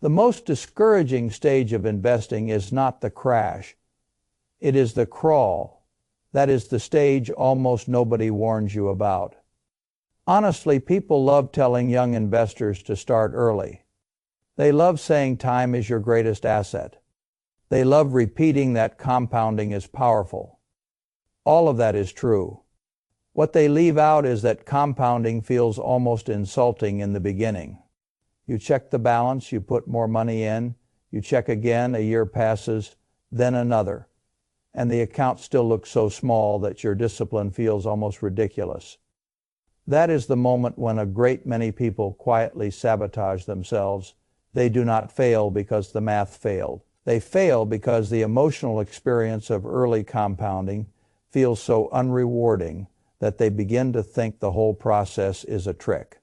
The most discouraging stage of investing is not the crash. It is the crawl. That is the stage almost nobody warns you about. Honestly, people love telling young investors to start early. They love saying time is your greatest asset. They love repeating that compounding is powerful. All of that is true. What they leave out is that compounding feels almost insulting in the beginning. You check the balance, you put more money in, you check again, a year passes, then another, and the account still looks so small that your discipline feels almost ridiculous. That is the moment when a great many people quietly sabotage themselves. They do not fail because the math failed. They fail because the emotional experience of early compounding feels so unrewarding that they begin to think the whole process is a trick.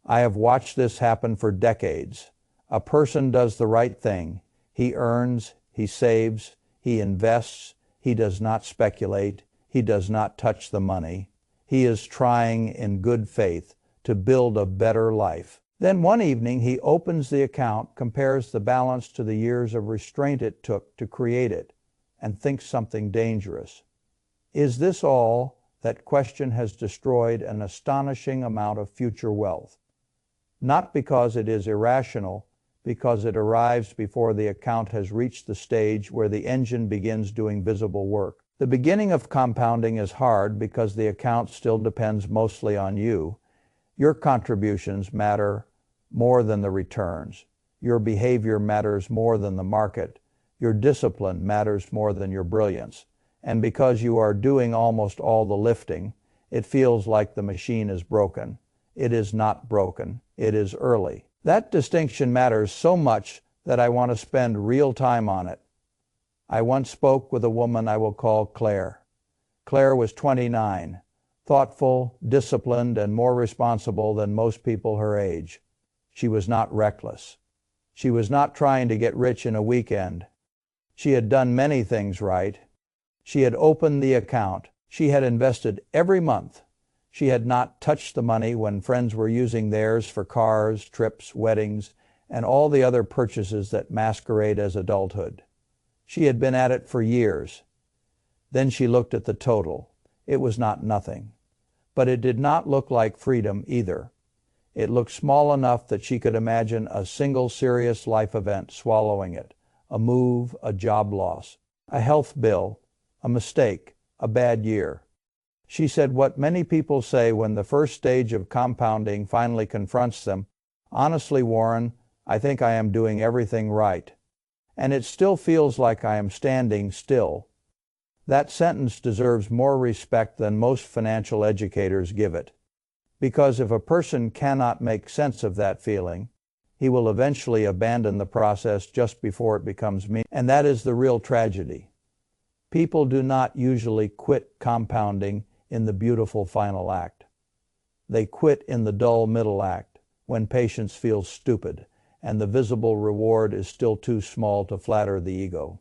I have watched this happen for decades. A person does the right thing. He earns, he saves, he invests, he does not speculate, he does not touch the money. He is trying in good faith to build a better life. Then one evening he opens the account, compares the balance to the years of restraint it took to create it, and thinks something dangerous. Is this all? That question has destroyed an astonishing amount of future wealth. Not because it is irrational, because it arrives before the account has reached the stage where the engine begins doing visible work. The beginning of compounding is hard because the account still depends mostly on you. Your contributions matter more than the returns. Your behavior matters more than the market. Your discipline matters more than your brilliance. And because you are doing almost all the lifting, it feels like the machine is broken. It is not broken. It is early. That distinction matters so much that I want to spend real time on it. I once spoke with a woman I will call Claire. Claire was 29, thoughtful, disciplined, and more responsible than most people her age. She was not reckless. She was not trying to get rich in a weekend. She had done many things right. She had opened the account. She had invested every month. She had not touched the money when friends were using theirs for cars, trips, weddings, and all the other purchases that masquerade as adulthood. She had been at it for years. Then she looked at the total. It was not nothing. But it did not look like freedom either. It looked small enough that she could imagine a single serious life event swallowing it. A move, a job loss, a health bill, a mistake, a bad year. She said what many people say when the first stage of compounding finally confronts them, "Honestly, Warren, I think I am doing everything right. And it still feels like I am standing still." That sentence deserves more respect than most financial educators give it. Because if a person cannot make sense of that feeling, he will eventually abandon the process just before it becomes meaningful. And that is the real tragedy. People do not usually quit compounding in the beautiful final act. They quit in the dull middle act, when patience feels stupid and the visible reward is still too small to flatter the ego.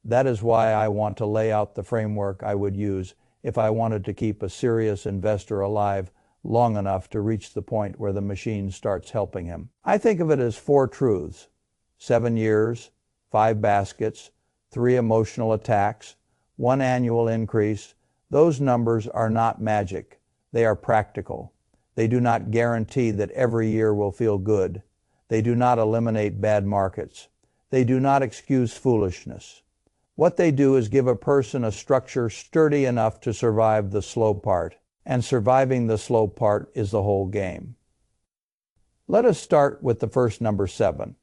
That is why I want to lay out the framework I would use if I wanted to keep a serious investor alive long enough to reach the point where the machine starts helping him. I think of it as 4 truths: 7 years, 5 baskets, 3 emotional attacks, 1 annual increase. Those numbers are not magic. They are practical. They do not guarantee that every year will feel good. They do not eliminate bad markets. They do not excuse foolishness. What they do is give a person a structure sturdy enough to survive the slow part. And surviving the slow part is the whole game. Let us start with the first number 7.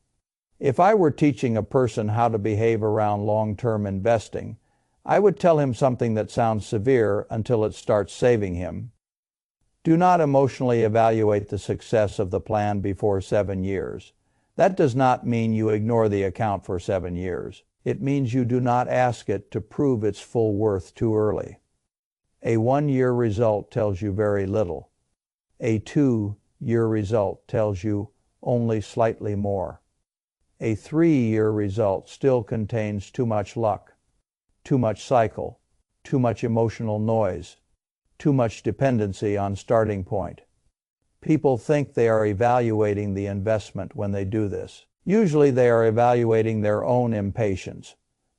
If I were teaching a person how to behave around long-term investing, I would tell him something that sounds severe until it starts saving him. Do not emotionally evaluate the success of the plan before 7 years. That does not mean you ignore the account for 7 years. It means you do not ask it to prove its full worth too early. A 1-year result tells you very little. A 2-year result tells you only slightly more. A 3-year result still contains too much luck, too much cycle, too much emotional noise, too much dependency on starting point. People think they are evaluating the investment when they do this. Usually they are evaluating their own impatience.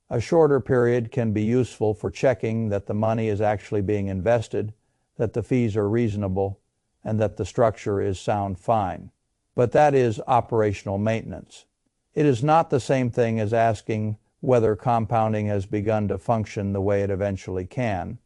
A shorter period can be useful for checking that the money is actually being invested, that the fees are reasonable, and that the structure is sound fine. But that is operational maintenance. It is not the same thing as asking whether compounding has begun to function the way it eventually can.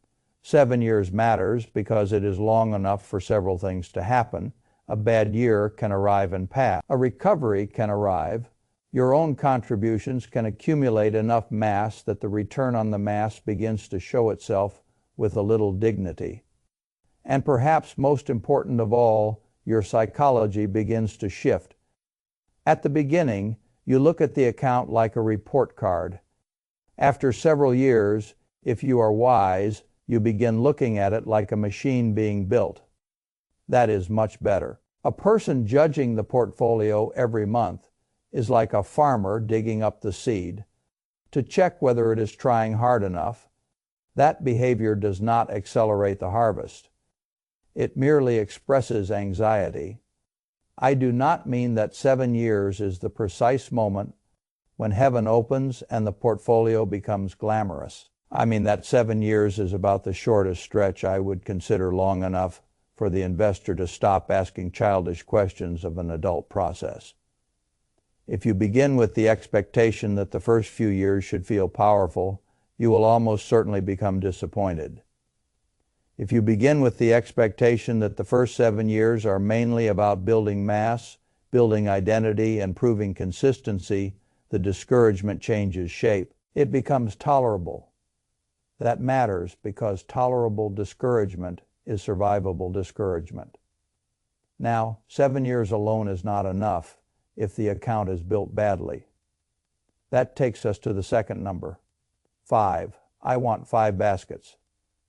7 years matters because it is long enough for several things to happen. A bad year can arrive and pass. A recovery can arrive. Your own contributions can accumulate enough mass that the return on the mass begins to show itself with a little dignity. And perhaps most important of all, your psychology begins to shift. At the beginning, you look at the account like a report card. After several years, if you are wise, you begin looking at it like a machine being built. That is much better. A person judging the portfolio every month is like a farmer digging up the seed to check whether it is trying hard enough. That behavior does not accelerate the harvest. It merely expresses anxiety. I do not mean that 7 years is the precise moment when heaven opens and the portfolio becomes glamorous. I mean that 7 years is about the shortest stretch I would consider long enough for the investor to stop asking childish questions of an adult process. If you begin with the expectation that the first few years should feel powerful, you will almost certainly become disappointed. If you begin with the expectation that the first 7 years are mainly about building mass, building identity, and proving consistency, the discouragement changes shape. It becomes tolerable. That matters because tolerable discouragement is survivable discouragement. Now, 7 years alone is not enough if the account is built badly. That takes us to the second number, 5. I want 5 baskets.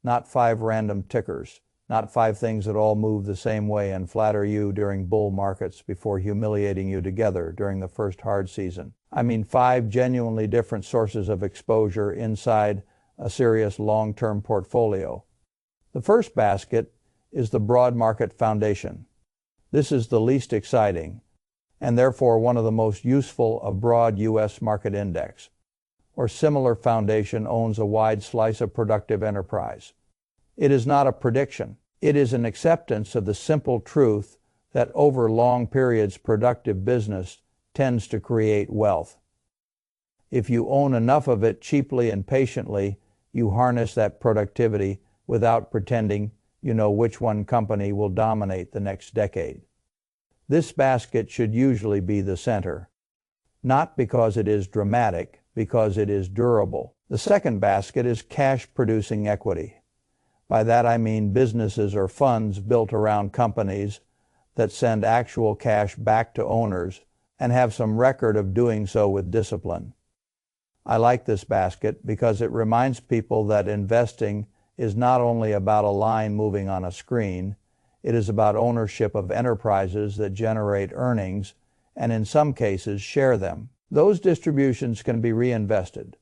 Not 5 random tickers, not 5 things that all move the same way and flatter you during bull markets before humiliating you together during the first hard season. I mean 5 genuinely different sources of exposure inside a serious long-term portfolio. The first basket is the broad market foundation. This is the least exciting, and therefore one of the most useful of broad U.S. market index or similar foundation owns a wide slice of productive enterprise. It is not a prediction. It is an acceptance of the simple truth that over long periods productive business tends to create wealth. If you own enough of it cheaply and patiently, you harness that productivity without pretending you know which one company will dominate the next decade. This basket should usually be the center, not because it is dramatic, because it is durable. The second basket is cash-producing equity. By that I mean businesses or funds built around companies that send actual cash back to owners and have some record of doing so with discipline. I like this basket because it reminds people that investing is not only about a line moving on a screen, it is about ownership of enterprises that generate earnings and in some cases share them. Those distributions can be reinvested.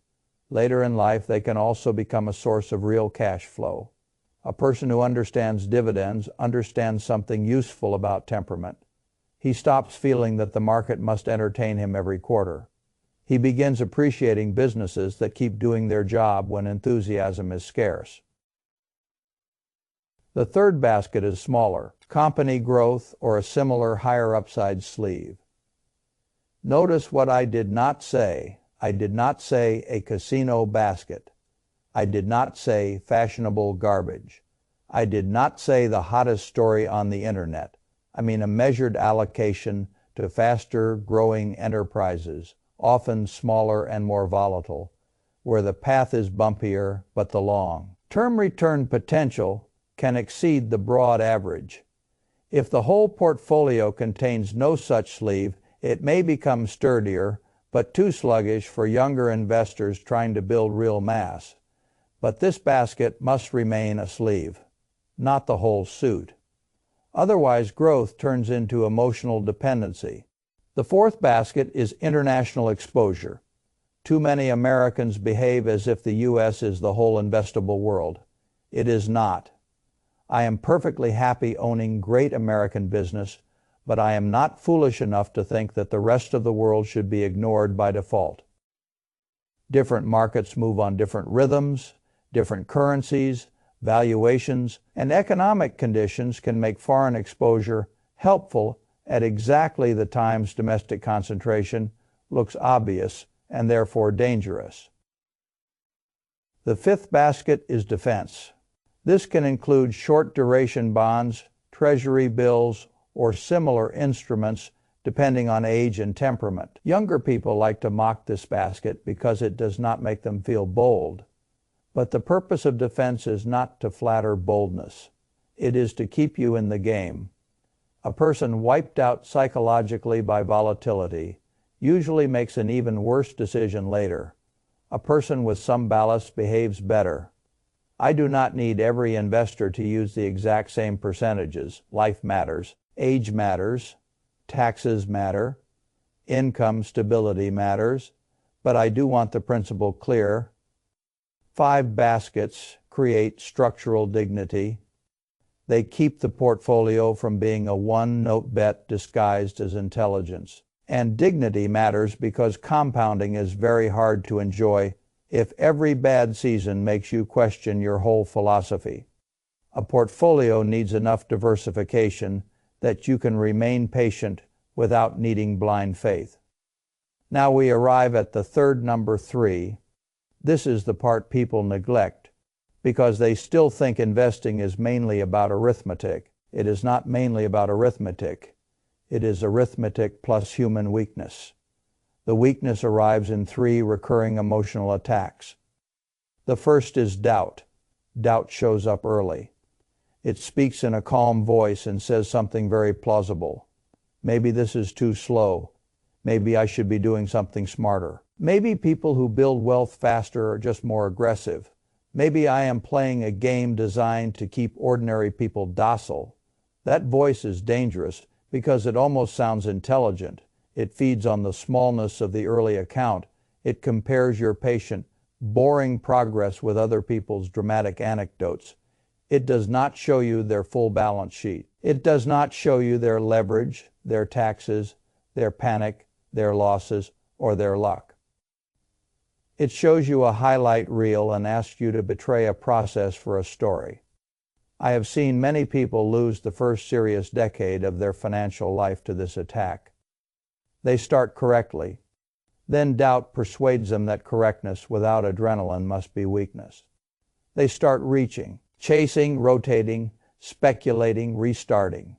Later in life, they can also become a source of real cash flow. A person who understands dividends understands something useful about temperament. He stops feeling that the market must entertain him every quarter. He begins appreciating businesses that keep doing their job when enthusiasm is scarce. The third basket is smaller, company growth or a similar higher upside sleeve. Notice what I did not say. I did not say a casino basket. I did not say fashionable garbage. I did not say the hottest story on the internet. I mean a measured allocation to faster growing enterprises, often smaller and more volatile, where the path is bumpier but the long-term return potential can exceed the broad average. If the whole portfolio contains no such sleeve, it may become sturdier, but too sluggish for younger investors trying to build real mass. But this basket must remain a sleeve, not the whole suit. Otherwise, growth turns into emotional dependency. The fourth basket is international exposure. Too many Americans behave as if the U.S. is the whole investable world. It is not. I am perfectly happy owning great American business, but I am not foolish enough to think that the rest of the world should be ignored by default. Different markets move on different rhythms, different currencies, valuations, and economic conditions can make foreign exposure helpful at exactly the times domestic concentration looks obvious and therefore dangerous. The fifth basket is defense. This can include short-duration bonds, treasury bills, or similar instruments depending on age and temperament. Younger people like to mock this basket because it does not make them feel bold. But the purpose of defense is not to flatter boldness. It is to keep you in the game. A person wiped out psychologically by volatility usually makes an even worse decision later. A person with some ballast behaves better. I do not need every investor to use the exact same percentages. Life matters. Age matters. Taxes matter. Income stability matters. But I do want the principle clear. 5 baskets create structural dignity. They keep the portfolio from being a one-note bet disguised as intelligence. And dignity matters because compounding is very hard to enjoy if every bad season makes you question your whole philosophy. A portfolio needs enough diversification that you can remain patient without needing blind faith. Now we arrive at the third number 3. This is the part people neglect because they still think investing is mainly about arithmetic. It is not mainly about arithmetic. It is arithmetic plus human weakness. The weakness arrives in 3 recurring emotional attacks. The first is doubt. Doubt shows up early. It speaks in a calm voice and says something very plausible. Maybe this is too slow. Maybe I should be doing something smarter. Maybe people who build wealth faster are just more aggressive. Maybe I am playing a game designed to keep ordinary people docile. That voice is dangerous because it almost sounds intelligent. It feeds on the smallness of the early account. It compares your patient, boring progress with other people's dramatic anecdotes. It does not show you their full balance sheet. It does not show you their leverage, their taxes, their panic, their losses, or their luck. It shows you a highlight reel and asks you to betray a process for a story. I have seen many people lose the first serious decade of their financial life to this attack. They start correctly. Then doubt persuades them that correctness without adrenaline must be weakness. They start reaching, chasing, rotating, speculating, restarting.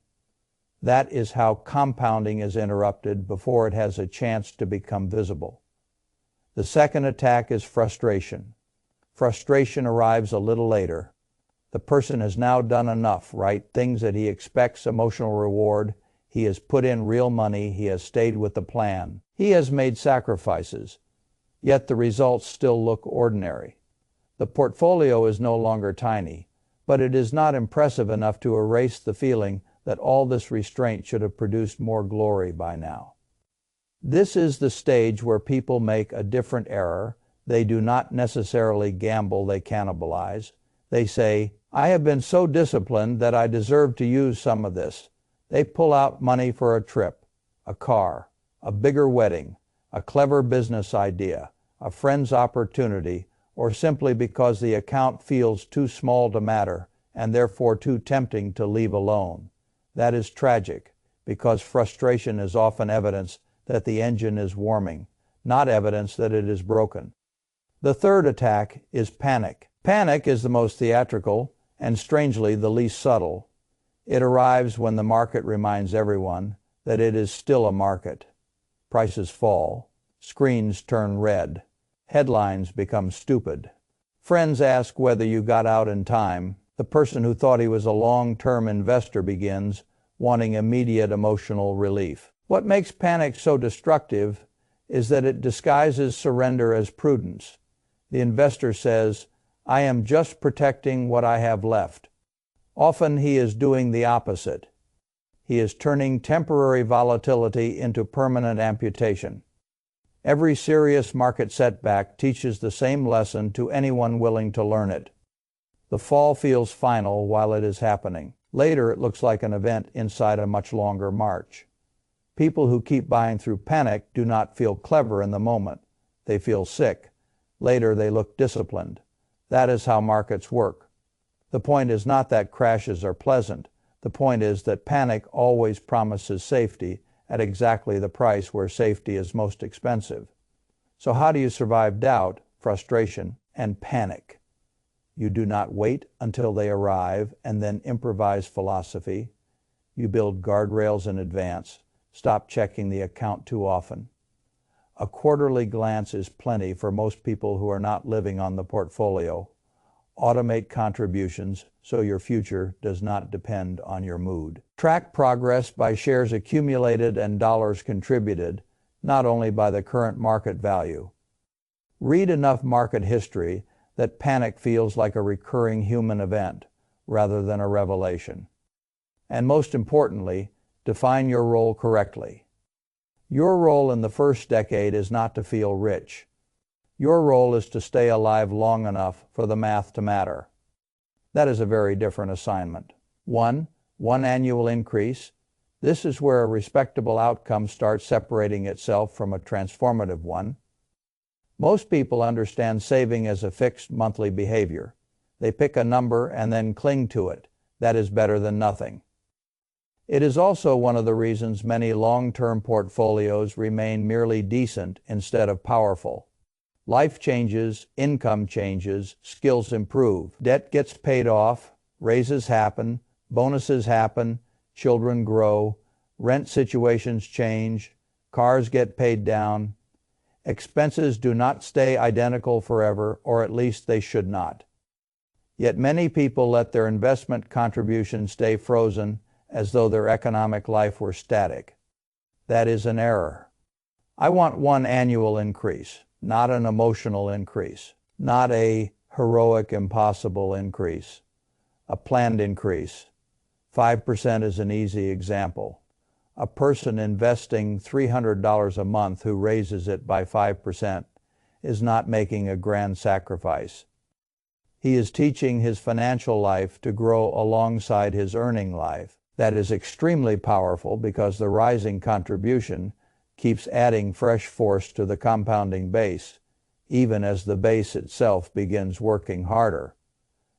That is how compounding is interrupted before it has a chance to become visible. The second attack is frustration. Frustration arrives a little later. The person has now done enough, right? Things that he expects emotional reward. He has put in real money. He has stayed with the plan. He has made sacrifices. Yet the results still look ordinary. The portfolio is no longer tiny, but it is not impressive enough to erase the feeling that all this restraint should have produced more glory by now. This is the stage where people make a different error. They do not necessarily gamble, they cannibalize. They say, I have been so disciplined that I deserve to use some of this. They pull out money for a trip, a car, a bigger wedding, a clever business idea, a friend's opportunity, or simply because the account feels too small to matter and therefore too tempting to leave alone. That is tragic, because frustration is often evidence that the engine is warming, not evidence that it is broken. The third attack is panic. Panic is the most theatrical and, strangely, the least subtle. It arrives when the market reminds everyone that it is still a market. Prices fall. Screens turn red. Headlines become stupid. Friends ask whether you got out in time. The person who thought he was a long-term investor begins wanting immediate emotional relief. What makes panic so destructive is that it disguises surrender as prudence. The investor says, I am just protecting what I have left. Often he is doing the opposite. He is turning temporary volatility into permanent amputation. Every serious market setback teaches the same lesson to anyone willing to learn it. The fall feels final while it is happening. Later, it looks like an event inside a much longer march. People who keep buying through panic do not feel clever in the moment. They feel sick. Later, they look disciplined. That is how markets work. The point is not that crashes are pleasant. The point is that panic always promises safety at exactly the price where safety is most expensive. So how do you survive doubt, frustration, and panic? You do not wait until they arrive and then improvise philosophy. You build guardrails in advance. Stop checking the account too often. A quarterly glance is plenty for most people who are not living on the portfolio. Automate contributions so your future does not depend on your mood. Track progress by shares accumulated and dollars contributed, not only by the current market value. Read enough market history that panic feels like a recurring human event rather than a revelation. And most importantly, define your role correctly. Your role in the first decade is not to feel rich. Your role is to stay alive long enough for the math to matter. That is a very different assignment. One annual increase. This is where a respectable outcome starts separating itself from a transformative one. Most people understand saving as a fixed monthly behavior. They pick a number and then cling to it. That is better than nothing. It is also one of the reasons many long-term portfolios remain merely decent instead of powerful. Life changes, income changes, skills improve, debt gets paid off, raises happen, bonuses happen, children grow, rent situations change, cars get paid down. Expenses do not stay identical forever, or at least they should not. Yet many people let their investment contributions stay frozen as though their economic life were static. That is an error. I want one annual increase, not an emotional increase, not a heroic, impossible increase, a planned increase. 5% is an easy example. A person investing $300 a month who raises it by 5% is not making a grand sacrifice. He is teaching his financial life to grow alongside his earning life. That is extremely powerful because the rising contribution keeps adding fresh force to the compounding base, even as the base itself begins working harder.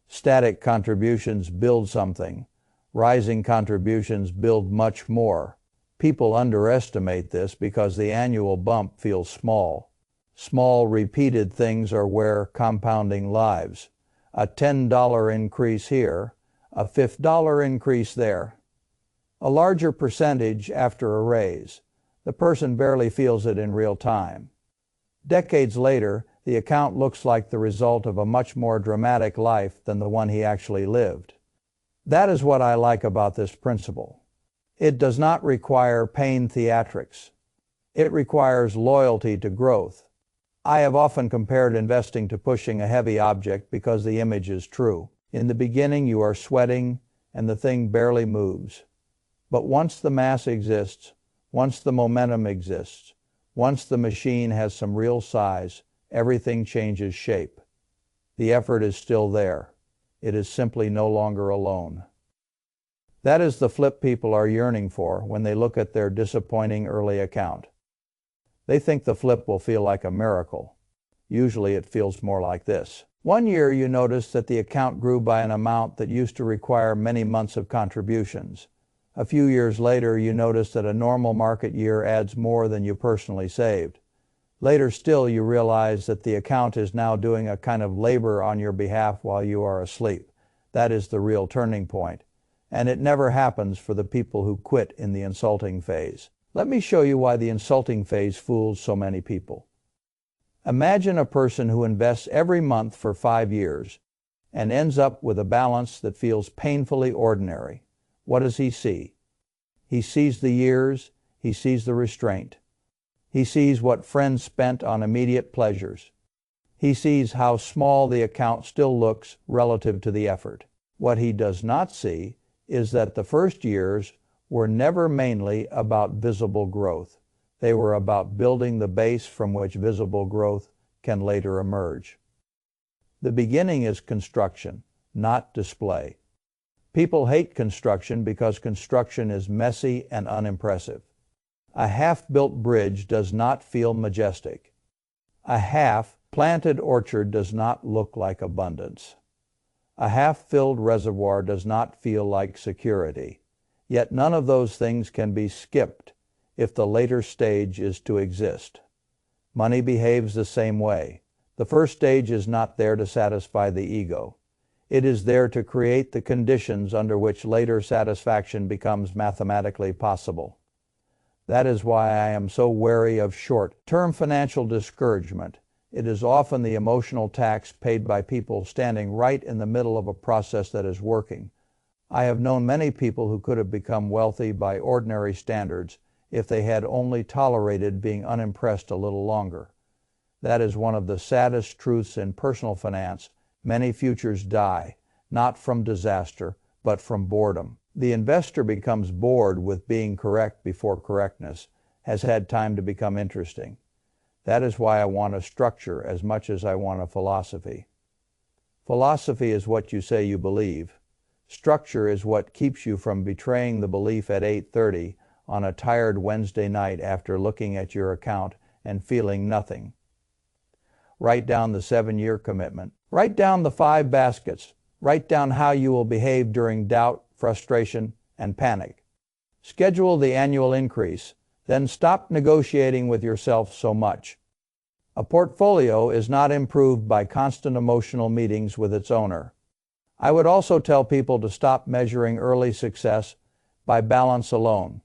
Static contributions build something. Rising contributions build much more. People underestimate this because the annual bump feels small. Small, repeated things are where compounding lives. A $10 increase here, a $5 increase there. A larger percentage after a raise. The person barely feels it in real time. Decades later, the account looks like the result of a much more dramatic life than the one he actually lived. That is what I like about this principle. It does not require pain theatrics. It requires loyalty to growth. I have often compared investing to pushing a heavy object because the image is true. In the beginning, you are sweating and the thing barely moves. But once the mass exists, once the momentum exists, once the machine has some real size, everything changes shape. The effort is still there. It is simply no longer alone. That is the flip people are yearning for when they look at their disappointing early account. They think the flip will feel like a miracle. Usually it feels more like this. One year you notice that the account grew by an amount that used to require many months of contributions. A few years later, you notice that a normal market year adds more than you personally saved. Later still, you realize that the account is now doing a kind of labor on your behalf while you are asleep. That is the real turning point. And it never happens for the people who quit in the insulting phase. Let me show you why the insulting phase fools so many people. Imagine a person who invests every month for 5 years and ends up with a balance that feels painfully ordinary. What does he see? He sees the years, he sees the restraint. He sees what friends spent on immediate pleasures. He sees how small the account still looks relative to the effort. What he does not see is that the first years were never mainly about visible growth. They were about building the base from which visible growth can later emerge. The beginning is construction, not display. People hate construction because construction is messy and unimpressive. A half-built bridge does not feel majestic. A half-planted orchard does not look like abundance. A half-filled reservoir does not feel like security. Yet none of those things can be skipped if the later stage is to exist. Money behaves the same way. The first stage is not there to satisfy the ego. It is there to create the conditions under which later satisfaction becomes mathematically possible. That is why I am so wary of short-term financial discouragement. It is often the emotional tax paid by people standing right in the middle of a process that is working. I have known many people who could have become wealthy by ordinary standards if they had only tolerated being unimpressed a little longer. That is one of the saddest truths in personal finance. Many futures die, not from disaster, but from boredom. The investor becomes bored with being correct before correctness has had time to become interesting. That is why I want a structure as much as I want a philosophy. Philosophy is what you say you believe. Structure is what keeps you from betraying the belief at 8:30 on a tired Wednesday night after looking at your account and feeling nothing. Write down the 7-year commitment. Write down the 5 baskets. Write down how you will behave during doubt, frustration, and panic. Schedule the annual increase. Then stop negotiating with yourself so much. A portfolio is not improved by constant emotional meetings with its owner. I would also tell people to stop measuring early success by balance alone.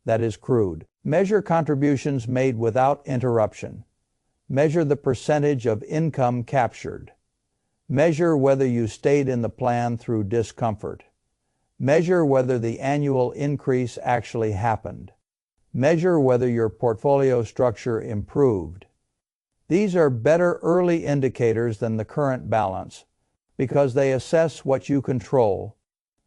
That is crude. Measure contributions made without interruption. Measure the percentage of income captured. Measure whether you stayed in the plan through discomfort. Measure whether the annual increase actually happened. Measure whether your portfolio structure improved. These are better early indicators than the current balance because they assess what you control.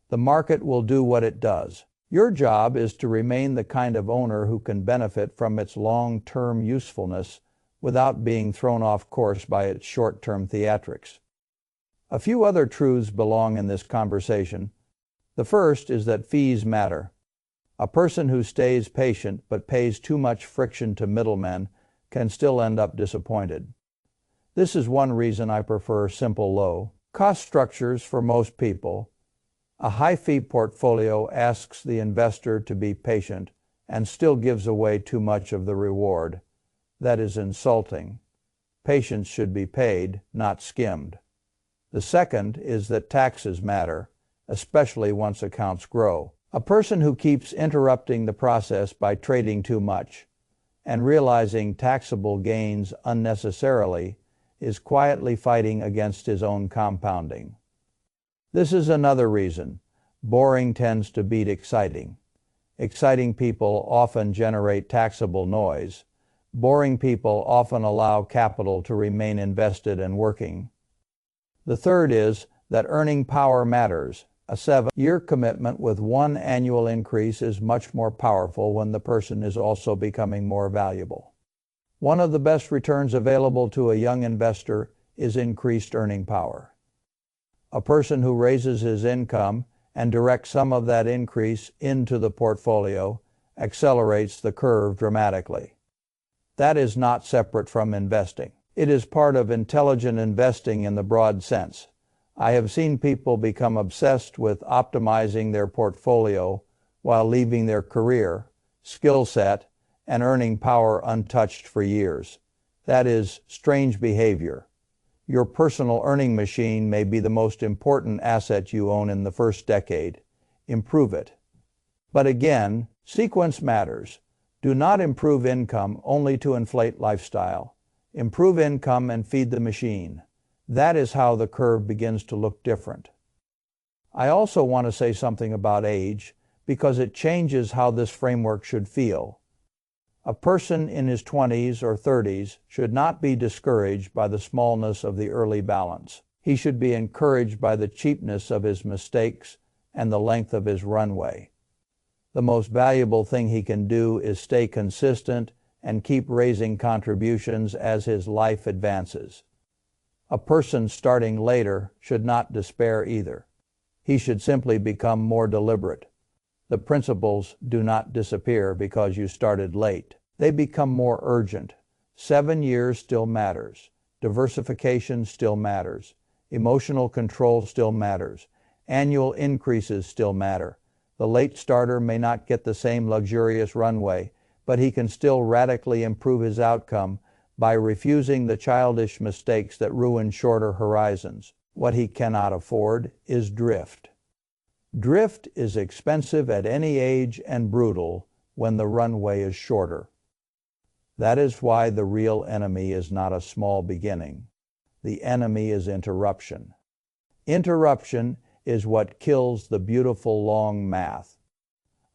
The market will do what it does. Your job is to remain the kind of owner who can benefit from its long-term usefulness without being thrown off course by its short-term theatrics. A few other truths belong in this conversation. The first is that fees matter. A person who stays patient but pays too much friction to middlemen can still end up disappointed. This is one reason I prefer simple low-cost structures for most people. A high-fee portfolio asks the investor to be patient and still gives away too much of the reward. That is insulting. Patience should be paid, not skimmed. The second is that taxes matter, especially once accounts grow. A person who keeps interrupting the process by trading too much and realizing taxable gains unnecessarily is quietly fighting against his own compounding. This is another reason. Boring tends to beat exciting. Exciting people often generate taxable noise. Boring people often allow capital to remain invested and working. The third is that earning power matters. A 7-year commitment with 1 annual increase is much more powerful when the person is also becoming more valuable. One of the best returns available to a young investor is increased earning power. A person who raises his income and directs some of that increase into the portfolio accelerates the curve dramatically. That is not separate from investing. It is part of intelligent investing in the broad sense. I have seen people become obsessed with optimizing their portfolio while leaving their career, skill set, and earning power untouched for years. That is strange behavior. Your personal earning machine may be the most important asset you own in the first decade. Improve it. But again, sequence matters. Do not improve income only to inflate lifestyle. Improve income and feed the machine. That is how the curve begins to look different. I also want to say something about age because it changes how this framework should feel. A person in his 20s or 30s should not be discouraged by the smallness of the early balance. He should be encouraged by the cheapness of his mistakes and the length of his runway. The most valuable thing he can do is stay consistent and keep raising contributions as his life advances. A person starting later should not despair either. He should simply become more deliberate. The principles do not disappear because you started late. They become more urgent. 7 years still matters. Diversification still matters. Emotional control still matters. Annual increases still matter. The late starter may not get the same luxurious runway, but he can still radically improve his outcome by refusing the childish mistakes that ruin shorter horizons. What he cannot afford is drift. Drift is expensive at any age and brutal when the runway is shorter. That is why the real enemy is not a small beginning. The enemy is interruption. Interruption is what kills the beautiful long math.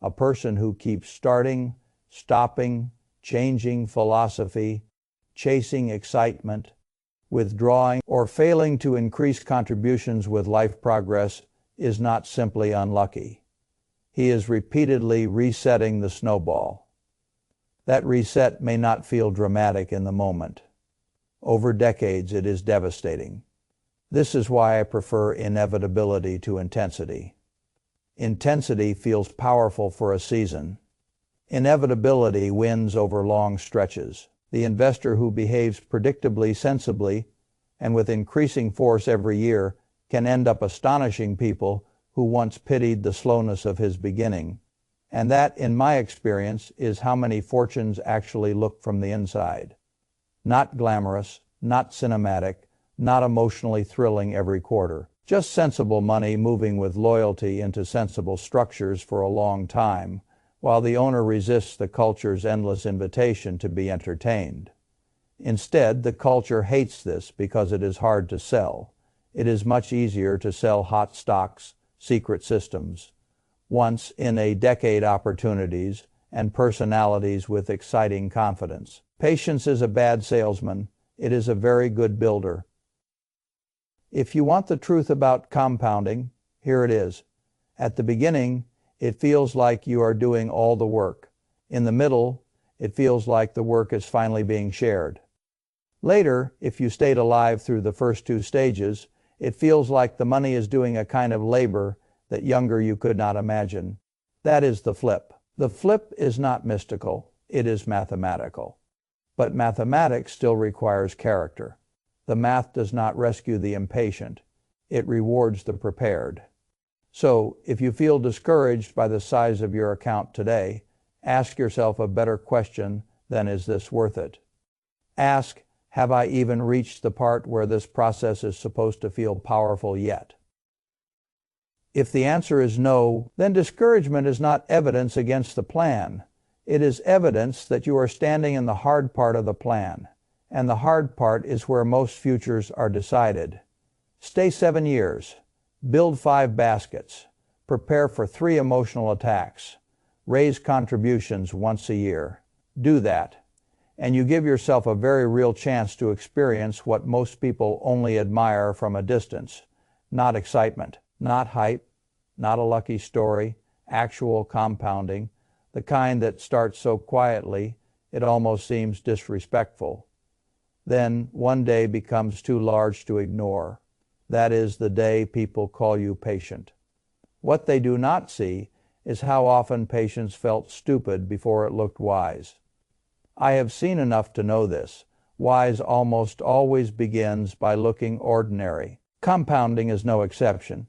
A person who keeps starting, stopping, changing philosophy, chasing excitement, withdrawing, or failing to increase contributions with life progress is not simply unlucky. He is repeatedly resetting the snowball. That reset may not feel dramatic in the moment. Over decades, it is devastating. This is why I prefer inevitability to intensity. Intensity feels powerful for a season. Inevitability wins over long stretches. The investor who behaves predictably, sensibly, and with increasing force every year can end up astonishing people who once pitied the slowness of his beginning. And that, in my experience, is how many fortunes actually look from the inside. Not glamorous, not cinematic, not emotionally thrilling every quarter. Just sensible money moving with loyalty into sensible structures for a long time, while the owner resists the culture's endless invitation to be entertained. Instead, the culture hates this because it is hard to sell. It is much easier to sell hot stocks, secret systems, once-in-a-decade opportunities, and personalities with exciting confidence. Patience is a bad salesman. It is a very good builder. If you want the truth about compounding, here it is. At the beginning, it feels like you are doing all the work. In the middle, it feels like the work is finally being shared. Later, if you stayed alive through the first 2 stages, it feels like the money is doing a kind of labor that younger you could not imagine. That is the flip. The flip is not mystical, it is mathematical. But mathematics still requires character. The math does not rescue the impatient, it rewards the prepared. So, if you feel discouraged by the size of your account today, ask yourself a better question than is this worth it? Ask, have I even reached the part where this process is supposed to feel powerful yet? If the answer is no, then discouragement is not evidence against the plan. It is evidence that you are standing in the hard part of the plan, and the hard part is where most futures are decided. Stay 7 years. Build 5 baskets. Prepare for 3 emotional attacks. Raise contributions once a year. Do that, and you give yourself a very real chance to experience what most people only admire from a distance. Not excitement, not hype, not a lucky story, actual compounding, the kind that starts so quietly it almost seems disrespectful. Then one day becomes too large to ignore. That is the day people call you patient. What they do not see is how often patience felt stupid before it looked wise. I have seen enough to know this. Wise almost always begins by looking ordinary. Compounding is no exception.